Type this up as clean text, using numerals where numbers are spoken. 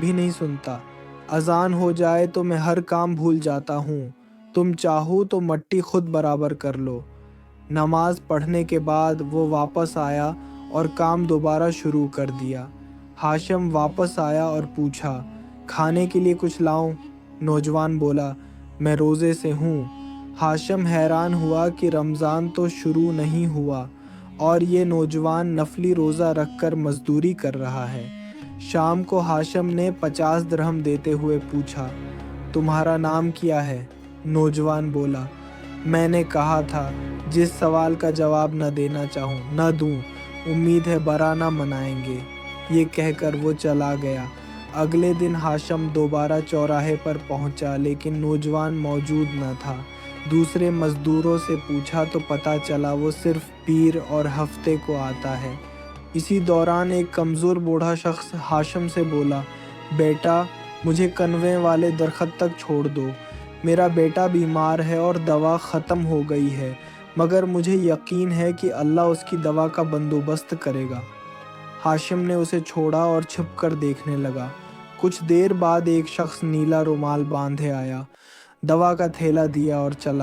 بھی نہیں سنتا۔ اذان ہو جائے تو میں ہر کام بھول جاتا ہوں۔ تم چاہو تو مٹی خود برابر کر لو۔ نماز پڑھنے کے بعد وہ واپس آیا اور کام دوبارہ شروع کر دیا۔ ہاشم واپس آیا اور پوچھا، کھانے کے لیے کچھ لاؤں؟ نوجوان بولا، میں روزے سے ہوں۔ ہاشم حیران ہوا کہ رمضان تو شروع نہیں ہوا اور یہ نوجوان نفلی روزہ رکھ کر مزدوری کر رہا ہے۔ شام کو ہاشم نے 50 درہم دیتے ہوئے پوچھا، تمہارا نام کیا ہے؟ نوجوان بولا، میں نے کہا تھا جس سوال کا جواب نہ دینا چاہوں نہ دوں، امید ہے برا نہ منائیں گے۔ یہ کہہ کر وہ چلا گیا۔ اگلے دن ہاشم دوبارہ چوراہے پر پہنچا لیکن نوجوان موجود نہ تھا۔ دوسرے مزدوروں سے پوچھا تو پتہ چلا وہ صرف پیر اور ہفتے کو آتا ہے۔ اسی دوران ایک کمزور بوڑھا شخص ہاشم سے بولا، بیٹا مجھے کنویں والے درخت تک چھوڑ دو۔ میرا بیٹا بیمار ہے اور دوا ختم ہو گئی ہے، مگر مجھے یقین ہے کہ اللہ اس کی دوا کا بندوبست کرے گا۔ ہاشم نے اسے چھوڑا اور چھپ کر دیکھنے لگا۔ کچھ دیر بعد ایک شخص نیلا رومال باندھے آیا، دوا کا تھیلا دیا اور چلا